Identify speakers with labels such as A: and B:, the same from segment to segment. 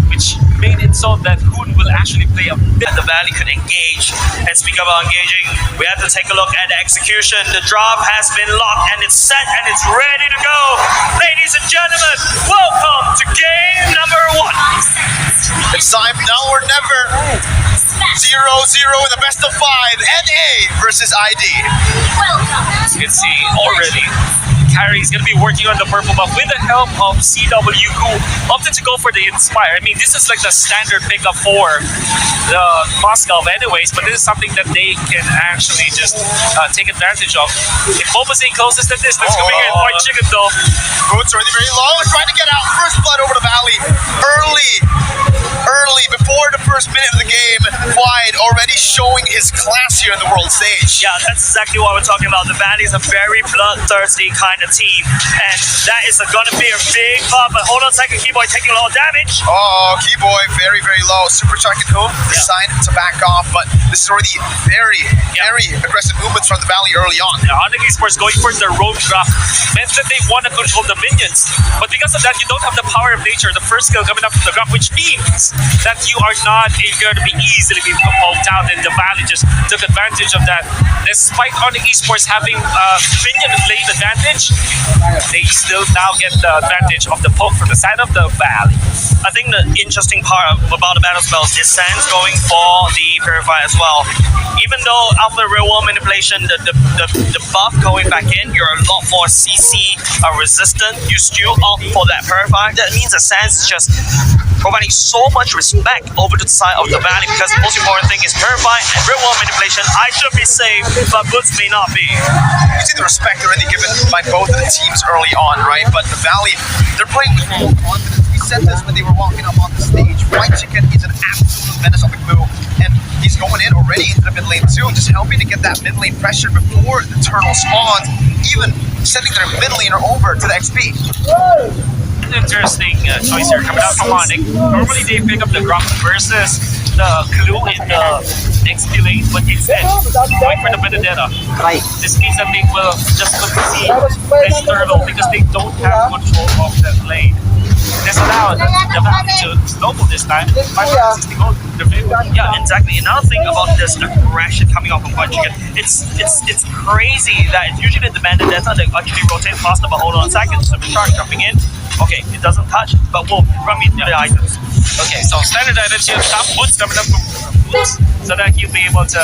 A: which made it so that Hoon will actually play a bit. The Valley could engage. And speak about engaging, we have to take a look at the execution. The drop has been locked and it's set and it's ready to go. Ladies and gentlemen, welcome to game number 1.
B: It's time now or never. 0-0 in the best of 5. NA versus ID.
A: As you can see already, Carrie's going to be working on the purple buff with the help of CW, who opted to go for the Inspire. I mean, this is like the standard pickup for the Moscow anyways, but this is something that they can actually just take advantage of. If Bobasay closes the distance, coming in, White Chicken though.
B: Boots already very low, trying to get out. First blood over the Valley. Early, before the first minute of the game. Wide already showing his class here in the world stage.
A: Yeah, that's exactly what we're talking about. The Valley is a very bloodthirsty kind of team, and that is going to be a big buff. But hold on a second, Keyboy taking a lot of damage.
B: Oh, Keyboy very, very low. Supercharging Hoon decided to back off, but this is already very aggressive movements from the Valley early on.
A: The ONIC Esports going for the road drop meant that they want to control the minions, but because of that, you don't have the power of nature, the first skill coming up from the drop, which means that you are not going to be easily be poked out, and the Valley just took advantage of that. Despite ONIC Esports having minion lane advantage, they still now get the advantage of the poke from the side of the Valley. I think the interesting part about the battle spells is Sans going for the Purify as well. Even though after real world manipulation, the buff going back in, you're a lot more CC resistant. You still opt for that Purify. That means that Sans is just providing so much respect over to the side of the Valley, because the most important thing is Purify and real world manipulation. I should be safe, but Boots may not be.
B: You see the respect already given by both of the teams early on, right? But the Valley, they're playing with full confidence. We said this when they were walking up on the stage. White Chicken is an absolute menace on the clue, and he's going in already into the mid lane too, just helping to get that mid lane pressure before the turtle spawns, even sending their mid laner over to the XP.
A: Interesting choice here coming out from ONIC. Normally they pick up the drop versus the clue in the XP lane, but instead going for the Benedetta. This means that they will just concede this turtle because they don't have control of that lane. This allowed the Valley to snowball this time. 560 gold. Yeah, exactly. Another thing about this aggression coming off of White Chicken, it's crazy that it's usually the Benedetta that actually rotate faster, but hold on a second, Supercharge jumping in. Okay, it doesn't touch, but we'll run into the items. Okay, so standard items here, top Boots coming up from Boots, so that he'll be able to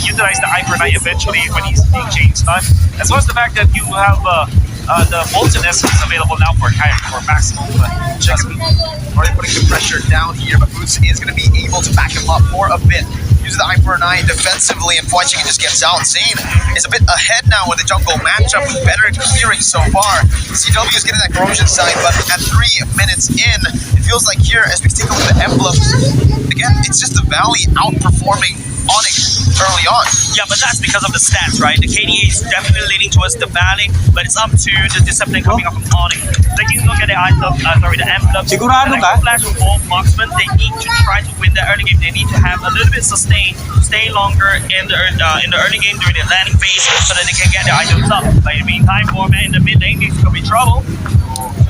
A: utilize the Hyper Knight eventually when he's being changed time. As well as the fact that you have the Molten Essence available now for maximum.
B: Chicken already putting the pressure down here, but Boots is going to be able to back him up for a bit. Uses the Hyper Knight defensively, and White Chicken just gets out. Zane is a bit ahead now with the jungle matchup with better clearing so far. CW is getting that corrosion side, but at 3 minutes in, it feels like here, as we take a look at the emblems, again, it's just the Valley outperforming ONIC early on.
A: Yeah, but that's because of the stats, right? The KDA is definitely leading towards the Valley, but it's up to the discipline coming up from ONIC. Taking a look at the item, the emblem, flash of both marksmen, they need to try to win the early game. They need to have a little bit sustained, stay longer in the early game during the landing phase, so that they can get the items up. But in the meantime, Foreman in the mid lane is going to be trouble.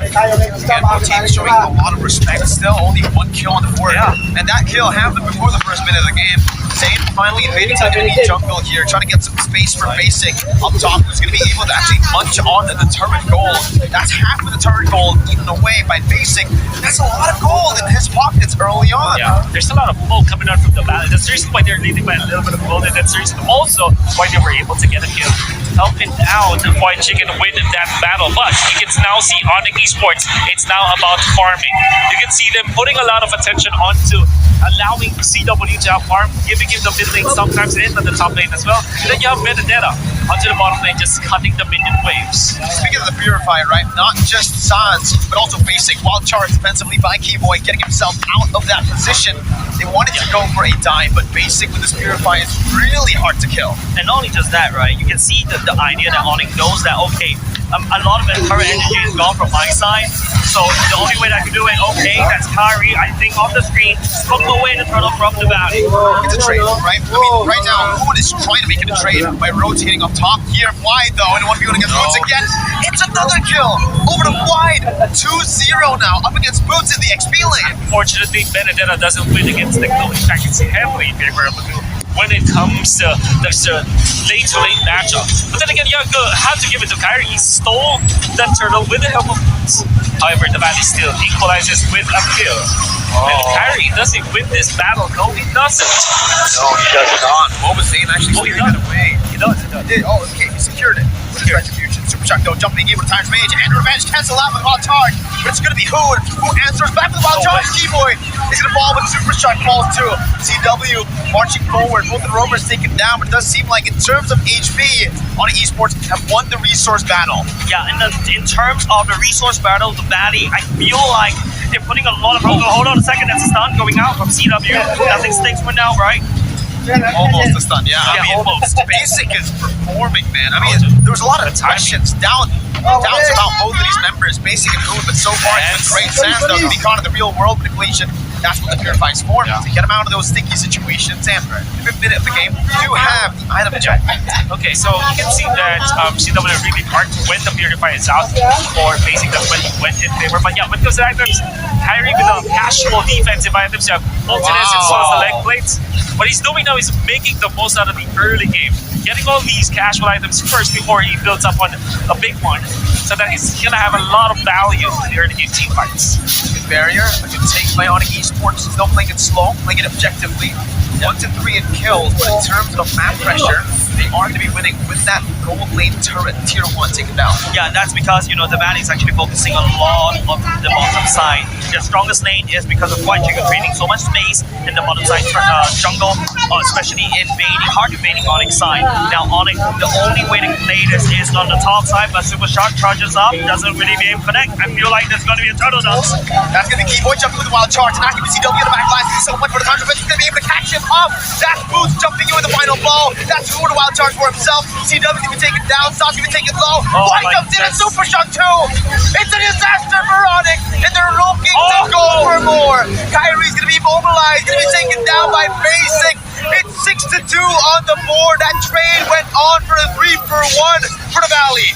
B: Again, both teams showing a lot of respect. Still only 1 kill on the board, and that kill happened before the first minute of the game. Zane finally invading the enemy jungle here, trying to get some space for Basic up top, who's going to be able to actually munch on the turret gold. That's half of the turret gold eaten away by Basic. That's a lot of gold in his pockets early on.
A: Yeah, there's a lot of gold coming out from the Valley. That's the reason why they're leading by a little bit of gold, and that's the reason also why they were able to get a kill, helping out White Chicken win that battle. But you can now see ONIC Esports, it's now about farming. You can see them putting a lot of attention onto allowing CW to outfarm, giving him the mid lane sometimes and the top lane as well. And then you have Benedetta onto the bottom lane, just cutting the minion waves.
B: Speaking of the Purifier, right? Not just Sans, but also Basic. Wild charge defensively by Keyboy, getting himself out of that position. They wanted to go for a dive, but Basic with this Purifier is really hard to kill.
A: And not only just that, right? You can see the idea that ONIC knows that, okay, a lot of the current energy is gone from my side, so the only way that I can do it, okay, that's Kari, I think, off the screen, took away the turtle from the Valley.
B: It's a trade, right? I mean, right now, Hoon is trying to make it a trade by rotating up top here. Wide though, and 1v1 against Boots again. It's a another kill over the wide. 2-0 now up against Boots in the XP lane.
A: Unfortunately, Benedetta doesn't win against the Glue. In fact, it's heavily in favor of the Glue when it comes to there's a late-to-late matchup. But then again, you have to give it to Kyrie. He stole that turtle with the help of Boots. However, the Valley still equalizes with a kill. And Kyrie, does he win this battle? No, he doesn't.
B: No, he does not. What was Zane actually steering it away?
A: He does.
B: Oh, okay, he secured it. With his retribution. Super Shock though, jumping in with Time's Mage and Revenge cancel out with Wild Charge. But it's gonna be Hoon who answers back with the Wild Charge. Keyboy is gonna fall when Super Shock falls too. CW marching forward. Both of the Rovers taken down, but it does seem like in terms of HP, ONIC Esports have won the resource battle.
C: Yeah, in terms of the resource battle, the Valley, I feel like they're putting a lot of hold on a second, that's a stun going out from CW. Nothing sticks for now, right?
B: Almost a stun, yeah. I mean,
A: almost.
B: Basic is performing, man. I mean, there was a lot of questions, doubts about both of these members, Basic and Hoon, but so far it's been great. Sans though, to be caught in the real world manipulation. That's what the Purify's for, to get them out of those sticky situations. And in the 5th minute of the game, we do have the item check.
A: Okay, so you can see that CW really hard when the Purify is out, or Basic that's when he went in favor. But yeah, when it comes to items, Kyrie with the casual defensive items, you have ultimates as well as the leg plates. What he's doing now is making the most out of the early game, getting all these casual items first before he builds up on a big one, so that he's gonna have a lot of value in the early game team fights.
B: Good barrier, but you take by ONIC Esports, still playing it slow, playing it objectively. 1 to 3 in kills, but in terms of map pressure, they are going to be winning with that gold lane turret, tier 1 taken down.
C: Yeah, that's because, the Valley is actually focusing a lot on the bottom side. Their strongest lane is because of White Chicken creating so much space in the bottom side jungle, especially hard invading ONIC side. Now, ONIC, the only way to play this is on the top side, but Super Shark charges up, doesn't really be able to connect. I feel like there's going to be a turtle dance.
B: That's going to be Keyboy jumping with the Wild Charge, and actually CW in the back line, so much for the counter, but he's going to be able to catch him up. That's Boots jumping in with the final ball. That's who the Wild Charge for himself. CW's going to be taken down, Sauce going to be taken low. White comes in and Super Shock too. It's a disaster for ONIC, and they're looking to go for more. Kyrie's going to be mobilized, going to be taken down by Basic. It's 6-2 on the board. That trade went on for a 3-for-1 for the Valley.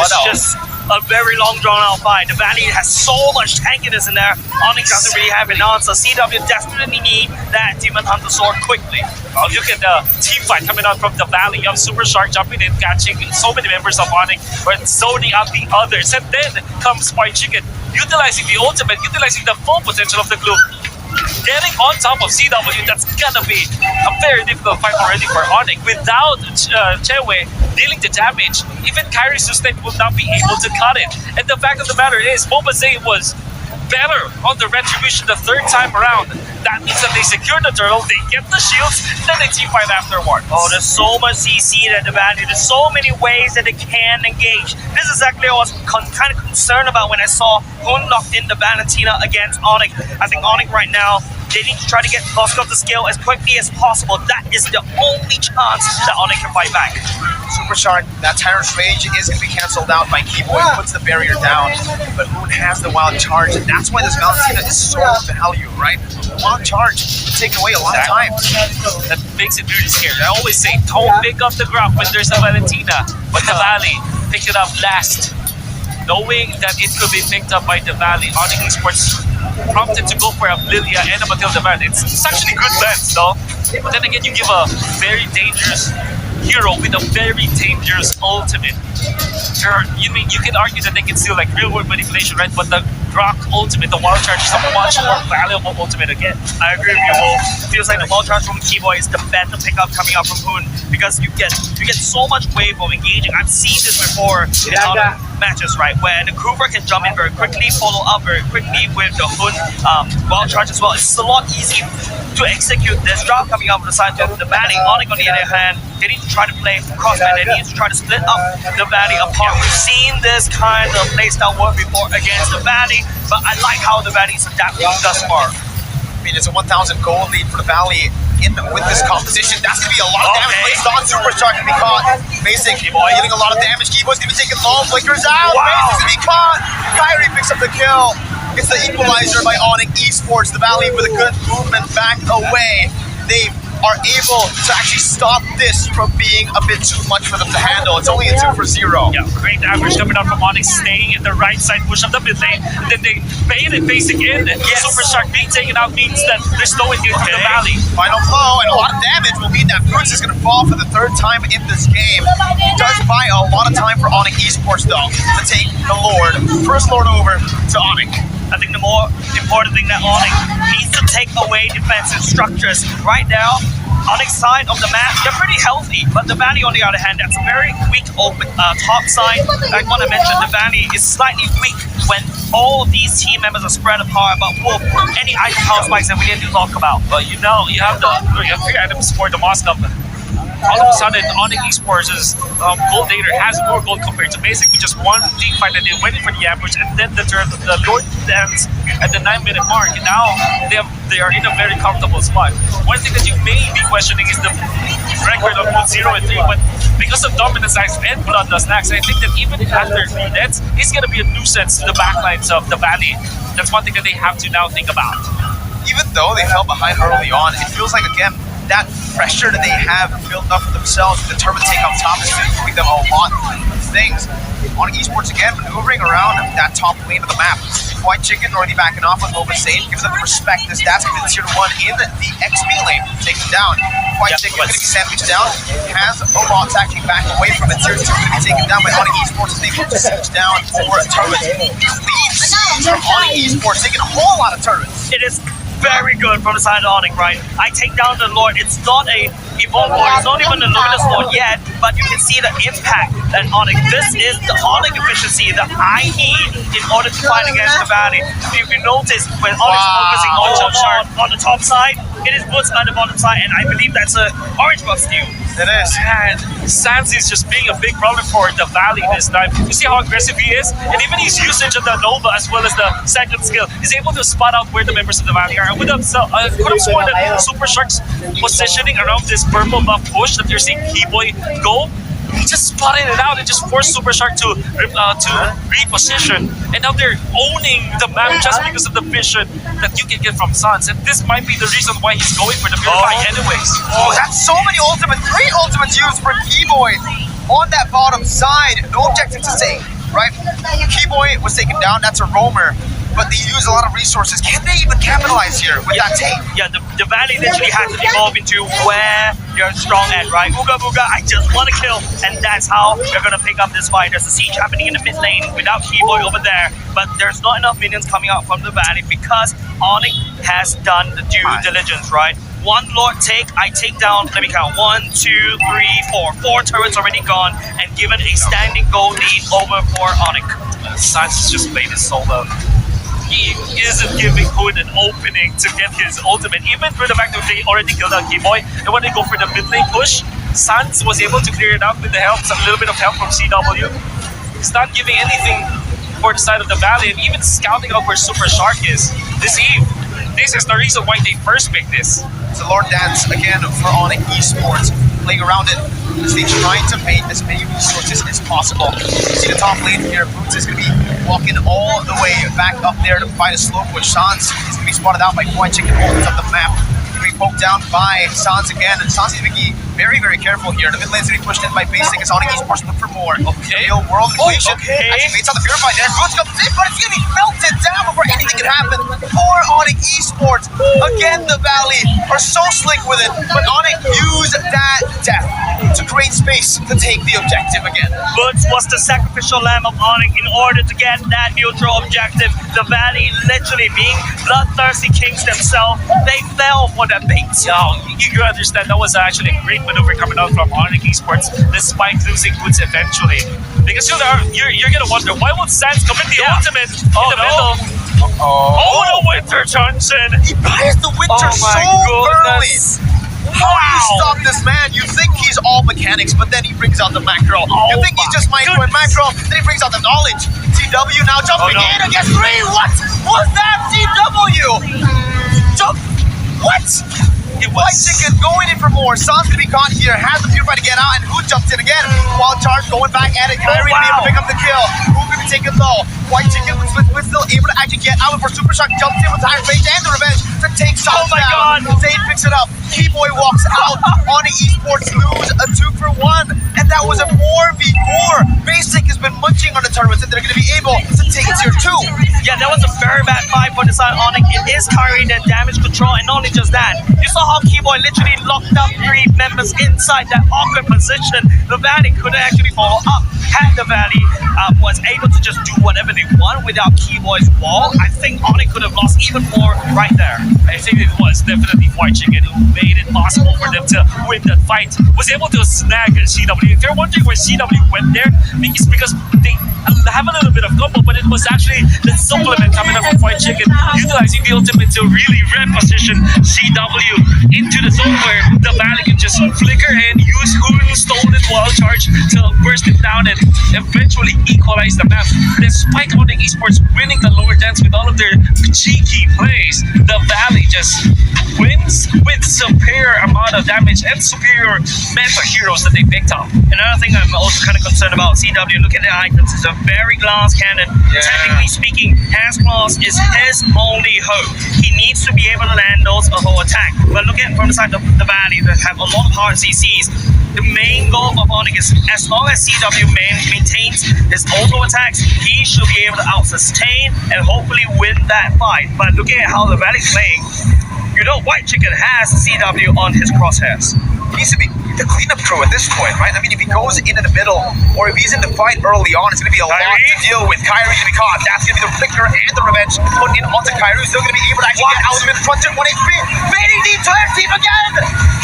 C: It's just a very long drawn-out fight. The Valley has so much tankiness in there. ONIC doesn't really have an answer. CW desperately need that Demon Hunter sword quickly.
A: Oh, look at the team fight coming out from the Valley. You have Super Shark jumping in, catching so many members of ONIC, but zoning out the others. And then comes White Chicken, utilizing the ultimate, utilizing the full potential of the Glue. Getting on top of CW, that's gonna be a very difficult fight already for ONIC. Without Chewe dealing the damage, even Kyrie Sustain will not be able to cut it. And the fact of the matter is, Mobazay was better on the retribution the 3rd time around. That means that they secure the turtle, they get the shields, then they team fight afterwards.
C: Oh, there's so much CC at the Valley. There's so many ways that they can engage. This is exactly what I was kind of concerned about when I saw Hoon locked in the Valentina against ONIC. I think ONIC right now, they need to try to get Costco to scale as quickly as possible. That is the only chance that ONIC can fight back.
B: Super Shark, that Tyrant's Rage is going to be cancelled out by Keyboy, puts the barrier down, but Hoon has the Wild Charge, and that's why this Valentina is so value, right? The Wild Charge can take away a lot of time.
A: That makes it really scary. I always say, don't pick up the grab when there's a Valentina, but the Valley picked it up last. Knowing that it could be picked up by the Valley, ONIC Esports prompted to go for a Lilia and a Matilda Van. It's actually good bets, though. But then again, you give a very dangerous hero with a very dangerous ultimate. You can argue that they can still like real world manipulation, right? But the Rock ultimate, the Wild Charge, is a much more valuable ultimate again.
C: I agree with you, Will. Feels like the Wild Charge from Keyboy is the bet to pick up coming out from Hoon, because you get so much wave of engaging. I've seen this before in other matches, right? Where the Kruger can jump in very quickly, follow up very quickly with the Hoon Wild Charge as well. It's a lot easier to execute this drop coming out from the side of the Valley. ONIC on the other hand, they need to try to play crossman. They need to try to split up the Valley apart. We've seen this kind of playstyle work before against the Valley, but I like how the Valley is adapting thus far.
B: I mean, it's a 1,000 gold lead for the Valley with this composition. That's going to be a lot of damage placed on Super Shark to be caught. Basic dealing a lot of damage. Keyboy's going to be taking long, flickers out.
A: Wow.
B: Basic's going to be caught. Kyrie picks up the kill. It's the equalizer by ONIC Esports. The Valley with a good movement back away. They've are able to actually stop this from being a bit too much for them to handle. It's only a 2-for-0.
A: Yeah, great average coming out from ONIC, staying in the right side push of the mid lane. And then they bait it basic in.
C: Yes.
A: Super Shark being taken out means that there's no way to get to the Valley.
B: Final blow and a lot of damage will mean that Fruits is going to fall for the 3rd time in this game. It does buy a lot of time for ONIC Esports though to take the Lord, first Lord over to ONIC.
C: I think the more important thing that ONIC needs to take away defensive structures. Right now, ONIC's side of the map, they're pretty healthy, but the Valley on the other hand, that's a very weak open top side. Like what I mentioned, the Valley is slightly weak when all these team members are spread apart, but whoop, any item power spikes that we didn't talk about.
A: But you know, you have 3 items for the Moscow. All of a sudden, ONIC Esports' gold data has more gold compared to basic, which is one team fight that they waited for the ambush, and then the Lord dance at the 9-minute mark. And now they are in a very comfortable spot. One thing that you may be questioning is the record of both 0 and 3, but because of Dominance Axe and Bloodlust Axe, I think that even after 3 deaths, it's going to be a nuisance to the backlines of the Valley. That's one thing that they have to now think about.
B: Even though they fell behind early on, it feels like, again, that pressure that they have built up for themselves, determined to take on top, is doing them a lot of things. ONIC Esports again maneuvering around that top lane of the map. White Chicken already backing off with Nova Sage, gives them the respect as that's going to be tier 1 in the XP lane, taken down. White Chicken going to be sandwiched down, has a lot attacking back away from it. Tier 2 going to be taken down by ONIC Esports as they look to siege down for turrets. Lead siege from ONIC Esports, taking a whole lot of turrets.
C: It is very good from the side of ONIC, right? I take down the Lord. It's not a Evolve Lord, it's not even a Luminous Lord yet, but you can see the impact that ONIC. This is the ONIC efficiency that I need in order to fight against the Valley. If you notice, when ONIC's focusing on the top side, it is Woods on the bottom side, and I believe that's a orange buff steal.
B: It is.
A: And Sans is just being a big problem for the Valley this time. You see how aggressive he is? And even his usage of the Nova as well as the second skill is able to spot out where the members of the Valley are. I could have sworn that Super Shark's positioning around this purple buff push that you're seeing Keyboy go, he just spotted it out and just forced Super Shark to reposition. And now they're owning the map just because of the vision that you can get from Sans. And this might be the reason why he's going for the Purify anyways.
B: Oh, that's so many ultimates. 3 ultimates used for Keyboy on that bottom side. No objective to take, right? Keyboy was taken down. That's a roamer. But they use a lot of resources. Can they even capitalize here with that take?
C: Yeah, the Valley literally has to evolve into where you're strong at, right? Ooga booga, I just want to kill. And that's how they're going to pick up this fight. There's a siege happening in the mid lane without Keyboy over there. But there's not enough minions coming out from the Valley because ONIC has done the due diligence, right? 1 Lord take, I take down, let me count, 1, 2, 3, 4. 4 turrets already gone and given a standing goal lead over for ONIC.
A: Sans has just played it solo. He isn't giving Hood an opening to get his ultimate, even for the fact that they already killed out Keyboy. And when they go for the mid lane push, Sans was able to clear it out with the help, a little bit of help from CW. He's not giving anything for the side of the Valley, and even scouting out where Super Shark is. This is the reason why they first picked this.
B: It's a Lord Dance again for ONIC Esports, playing around it as they try to bait as many resources as possible. You see the top lane here, Boots is going to be walking all the way back up there to fight a slow push. Sans is going to be spotted out by White Chicken, opens up the map. Going to be poked down by Sans again, and Sans is going to be very, very careful here. The mid lane's getting pushed in by Basic as ONIC Esports look for more.
A: Okay.
B: Real world equation.
C: okay.
B: Actually baits on the Purify there. Boots comes in, but it's going to be melted down before anything can happen for ONIC Esports. Again, the Valley are so slick with it, but ONIC use that death to create space to take the objective again.
C: Woods was the sacrificial lamb of ONIC in order to get that neutral objective. The Valley literally being bloodthirsty kings themselves, they fell for that bait.
A: Yeah, you can understand that was actually a great maneuver coming out from ONIC Esports, despite losing Woods eventually. Because you're gonna wonder, why would Sans commit the ultimate in the middle? Oh, the Winter Johnson!
B: He buys the Winter so early. How do you stop this man? You think he's all mechanics, but then he brings out the macro. You think he's just micro and macro, then he brings out the knowledge. CW now jumping in against 3. What was that? CW! Jump! What?
C: It
B: White
C: was.
B: Chicken going in for more. Sun's gonna be caught here. Has the Purify to get out, and who jumps in again? Wild Charge going back at it. Kyrie to be able to pick up the kill. Who gonna be taken low? White Chicken was still able to actually get out before Super Shock jumps in with Higher Rage and the Revenge to take shots
C: Oh my
B: down.
C: God.
B: Zane picks it up. Keyboy walks out. ONIC Esports lose a 2-for-1, and that was a 4v4. Basic has been munching on the tournament, and they're gonna be able to take tier 2.
C: Yeah, that was a very bad fight for the side ONIC. It is carrying the damage control, and not only just that, you saw how Keyboy literally locked up 3 members inside that awkward position. The Valley couldn't actually follow up. Had the Valley was able to just do whatever they want without Keyboy's wall, I think ONIC could have lost even more right there.
A: I think it was definitely White Chicken who made it possible for them to win that fight. Was able to snag CW. If you're wondering where CW went there, it's because they have a little bit of combo, but it was actually the supplement coming up from White Chicken, utilizing the ultimate to really reposition CW into the zone where the Valley can just flicker and use Hoon's stolen Wild Charge to burst it down and eventually equalize the map. Despite ONIC Esports winning the lower dance with all of their cheeky plays, the Valley just wins with superior amount of damage and superior meta heroes that they picked up.
C: Another thing I'm also kind of concerned about CW, look at the items, it's a very glass cannon.
B: Yeah.
C: Technically speaking, Has Claws is his only hope. He needs to be able to land those auto attack. But look at from the side of the Valley that have a lot of hard CCs. The main goal of ONIC is as long as CW maintains his auto attacks, he should be able to out-sustain and hopefully win that fight. But looking at how the Valley's playing, you know White Chicken has CW on his crosshairs.
B: He needs to be the cleanup crew at this point, right? I mean, if he goes into the middle, or if he's in the fight early on, it's going to be a lot to deal with. Kyrie to be caught. That's going to be the flicker and the revenge put in onto Kyrie. Still going to be able to actually get out of him in front of 1 HP. Baiting the entire team again!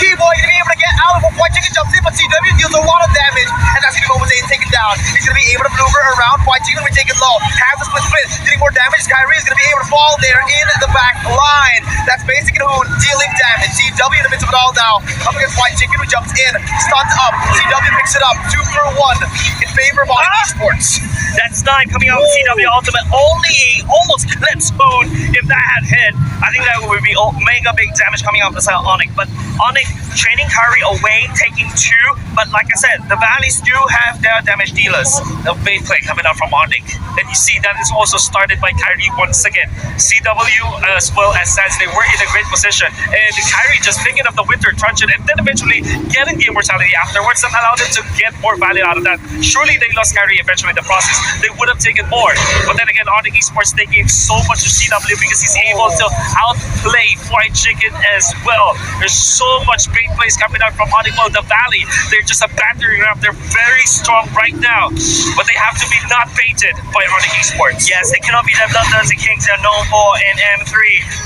B: Keyboy going to be able to get out before White Chicken jumps in, but CW deals a lot of damage, and that's going to be Mobazane taken down. He's going to be able to maneuver around. White Chicken will be taken low. Has a split, getting more damage. Kyrie is going to be able to fall there in the back line. That's Basic and Hoon dealing damage. CW in the midst of it all now. Up against White Chicken, who jumps in, stuns up. CW picks it up. 2-for-1 in favor of ONIC Esports.
C: That's 9 coming out with CW Ultimate. Only almost clips Spoon. If that had hit, I think that would be mega big damage coming out of the side of ONIC. But ONIC training Kyrie away, taking 2. But like I said, the Valleys do have their damage dealers.
A: The bait play coming out from ONIC. And you see that is also started by Kyrie once again. CW as well as Sans, they were in a great position. And Kyrie just picking up the Winter Truncheon and then eventually getting the immortality afterwards that allowed them to get more value out of that. Surely they lost Kyrie eventually in the process. They would have taken more. But then again, ONIC Esports, they gave so much to CW because he's able to outplay White Chicken as well. There's so much bait plays coming out from ONIC. Well, the Valley, they're just a battering ram. They're very strong right now. But they have to be not baited by ONIC Esports.
C: Yes, they cannot be the Bloodthirsty Kings they're known for in M3.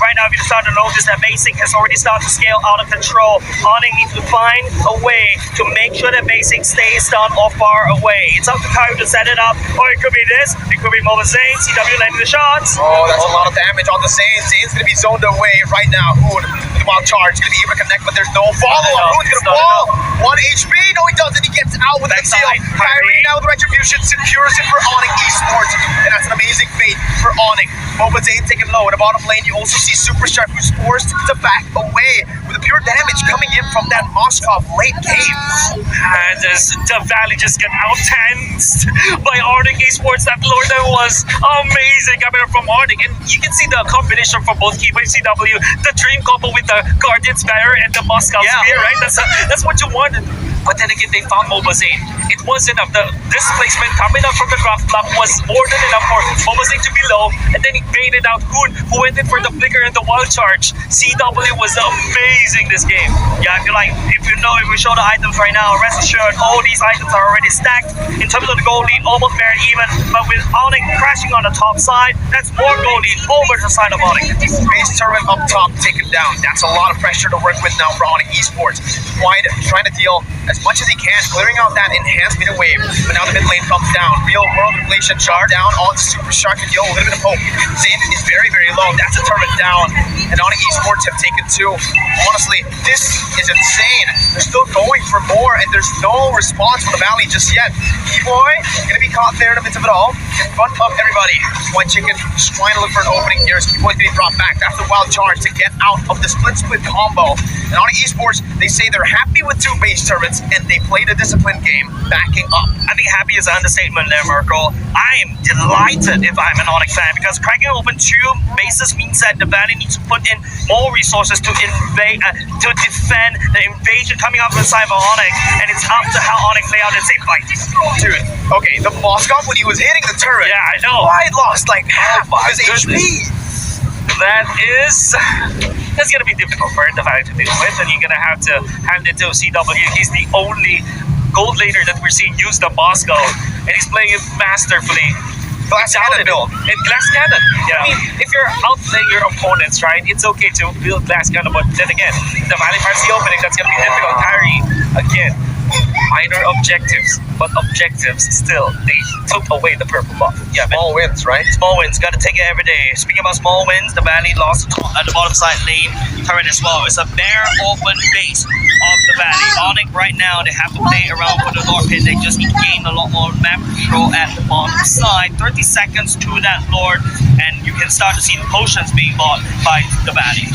C: Right now, if you start to notice that Basic has already started to scale out of control, ONIC needs to find a way to make sure that Basic stays down or far away. It's up to Kyrie to set it up, or it could be this, it could be Mobazane, CW landing the shots.
B: Oh, that's a lot of damage on the Zane. Zane's going to be zoned away right now. Hoon with the wild charge. Going to be able to connect, but there's no follow-up. Hoon's going to fall. 1 HP. No, he doesn't. He gets out with the seal. Kyrie now with the Retribution secures it for ONIC Esports. And that's an amazing fate for ONIC. Mobazane taken low. In the bottom lane, you also see Super Shark, who's forced to back away with the pure damage coming in from that Moskov late game.
A: And as the Valley just get out-tanced by ONIC Esports, that Lord that was amazing coming from ONIC. And you can see the combination from both Keyboy and CW, the dream combo with the Guardian's Banner and the Moscow Spear, right? That's what you wanted. But then again, they found Mobazane. It was enough. The displacement coming up from the craft block was more than enough for Mobazane to be low. And then he baited out Hoon, who went in for the flicker and the wild charge. CW was amazing this game.
C: Yeah, I feel like if we show the items right now, rest assured all these items are already stacked. In terms of the gold lead, almost very even. But with ONIC crashing on the top side, that's more gold lead over the side of ONIC.
B: Base turret up top taken down. That's a lot of pressure to work with now for ONIC Esports. Wide trying to deal as much as he can, clearing out that enhanced middle wave. But now the mid lane comes down. Real world inflation shard down on Super Shark and Yo, a little bit of hope. Zane is very, very low. That's a turret down. And ONIC Esports have taken 2. Honestly, this is insane. They're still going for more, and there's no response from the Valley just yet. Keyboy gonna be caught there in the midst of it all, in front of everybody. White Chicken just trying to look for an opening here. Keyboy's gonna be brought back. That's the wild charge to get out of the split combo. And ONIC Esports, they say they're happy with 2 base turrets and they played a disciplined game backing up.
C: I think happy is an understatement there, Marco. I am delighted if I'm an ONIC fan because cracking open 2 bases means that the Valley needs to put in more resources to invade, to defend the invasion coming up from the side of ONIC, and it's up to how ONIC play out and say fight.
B: Dude, okay, the Moskov, when he was hitting the turret,
C: Yeah, I know.
B: Clyde lost like half of his
A: goodness.
B: HP.
A: That's gonna be difficult for the Valley to deal with, and you're gonna have to hand it to CW. He's the only gold laner that we're seeing use the Moscow, and he's playing it masterfully.
B: Glass cannon build.
A: And glass cannon.
C: Yeah.
A: I mean, if you're outplaying your opponents, right, it's okay to build glass cannon, but then again, the Valley finds the opening, that's gonna be difficult. Kyrie, again, minor objectives, but objectives still, they took away the purple buff.
C: Yeah,
B: Small wins, right?
C: small wins, gotta take it every day. Speaking about small wins, the Valley lost at the bottom side lane turret as well. It's a bare open base of the Valley. ONIC right now, they have to play around for the Lord pit. They just need to gain a lot more map control at the bottom side. 30 seconds to that Lord, and you can start to see the potions being bought by the Valley.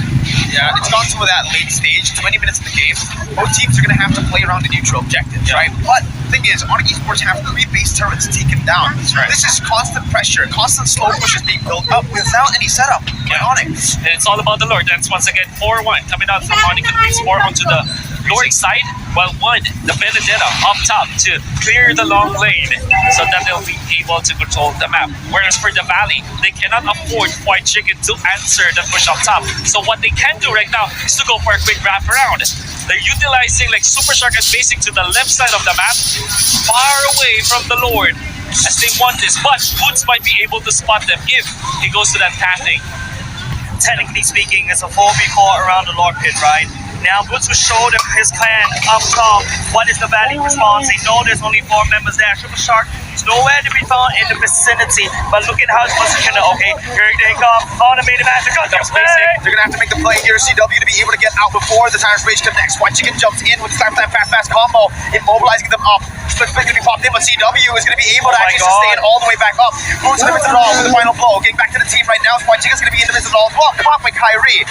B: Yeah, it's gone to that late stage, 20 minutes in the game. Both teams are going to have to play around the neutral objectives, right? But the thing is, ONIC Esports have 3 base turrets taken down.
A: right.
B: This is constant pressure, constant slow pushes being built up without any setup by ONIC.
A: And it's all about the Lord. That's once again 4-1 coming out from ONIC and Base 4 onto the Lord side, while 1, the Benedetta up top to clear the long lane so that they'll be able to control the map. Whereas for the Valley, they cannot afford White Chicken to answer the push up top. So what they can do right now is to go for a quick wrap around. They're utilizing like Super Shark and Basic to the left side of the map, far away from the Lord, as they want this. But Boots might be able to spot them if he goes to that pathing.
C: Technically speaking, it's a 4v4 around the Lord pit, right? Now Boots will show them his clan up top. What is the Valley response? They know there's only 4 members there. Super Shark is nowhere to be found in the vicinity. But look at how it's positioned. Okay, here they come. On the main event. They're going to play.
B: They're going to have to make the play here, CW, to be able to get out before the Tyrant's Rage connects. White Chicken jumps in with the fast combo, immobilizing them up. Split going to be popped in, but CW is going to be able to actually sustain all the way back up. Boots in the midst of it all with the final blow. Getting back to the team right now. White Chicken's going to be in the midst of it all as well. Come on, by Kyrie.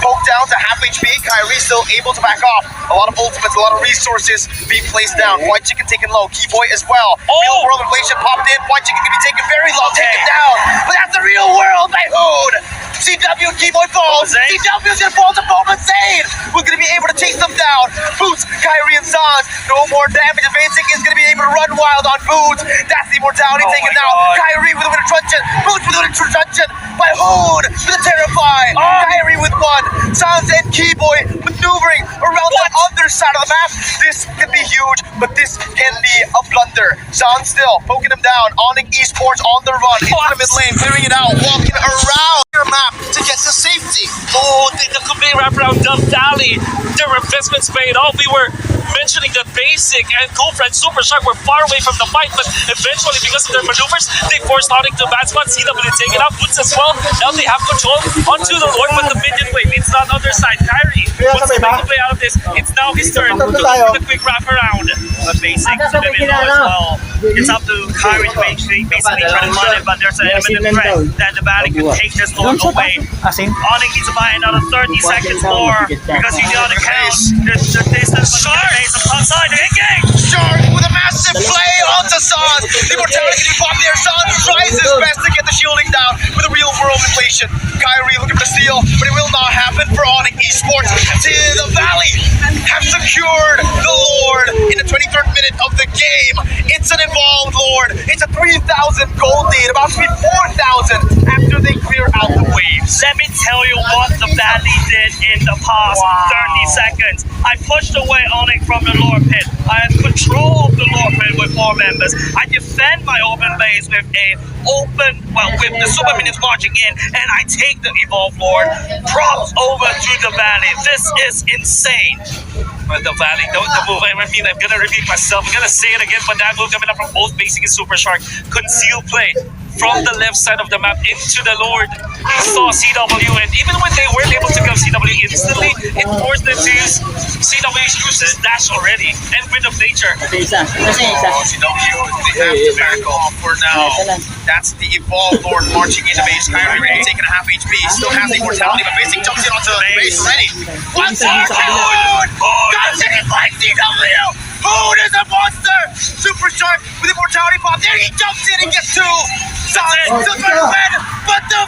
B: Poke down to half HP. Kyrie still able to back off. A lot of ultimates, a lot of resources being placed down. White Chicken taken low. Keyboy as well. Real world inflation popped in. White Chicken can be taken very low, taken down. But that's the real world, my hood. CW and Keyboy falls. CW is going to fall to Bowman Zane. Who's going to be able to chase them down. Boots, Kyrie, and Sans. No more damage. Basic is going to be able to run wild on Boots. That's the immortality taken down. Kyrie with a winner truncheon. Boots with a winner truncheon. By Hood with a terrify. Kyrie with 1. Sans and Keyboy maneuvering around the other side of the map. This could be huge, but this can be a blunder. Sans still poking him down. ONIC Esports on the run. Into the mid lane, clearing it out, walking around your map to get to safety.
A: Oh, the complete wraparound Dove Valley. Their investments paid off. We were mentioning that Basic and Cobra and Super Shark were far away from the fight, but eventually, because of their maneuvers, they forced ONIC to bad spot. CW taking out Boots as well. Now they have control onto the Lord, but the minion wave, it's not on their side. Kyrie wants to make a play out of this. It's now his turn to do the quick wraparound.
C: But Basic is going to be low as well. It's up to Kyrie to basically try to run it, but there's an imminent threat that the Valley could take this Lord away. ONIC needs to buy another 30 seconds more because you know the count. The distance was the base of outside. They engage.
B: Shark with a massive play onto Sans. The immortality can be popped there. Sans tries his best to get the shielding down with a real world inflation. Kyrie looking for the steal, but it will not happen for ONIC Esports. To the Valley have secured the Lord in the 23rd minute of the game. It's an involved Lord. It's a 3,000 gold lead, about to be 4,000 after they clear out the waves.
C: Let me tell you what the Valley did in the past 30 seconds. I pushed away ONIC from the Lord pit. I have control of the Lord pit with 4 members. I defend my open base with with the super minions marching in, and I take the evolved Lord. Props over to the Valley. This is insane.
A: But the Valley, the move, I mean, I'm gonna repeat myself. I'm gonna say it again, but that move coming up from both Basic and Super Shark. Conceal play. from the left side of the map into the Lord. He saw CW, and even when they weren't able to kill CW instantly, it forced them to use CW's uses dash already and Wind of Nature.
B: Oh, CW, they have to back off for now. That's the Evolved Lord marching into base. Kyrie taking a half HP, still has the immortality, but basically jumps in onto the base already. Once more, Hood! Comes in and fights CW! Hood is a monster! Super sharp with immortality pop. There he jumps in and gets two! Solid, still trying to win, but the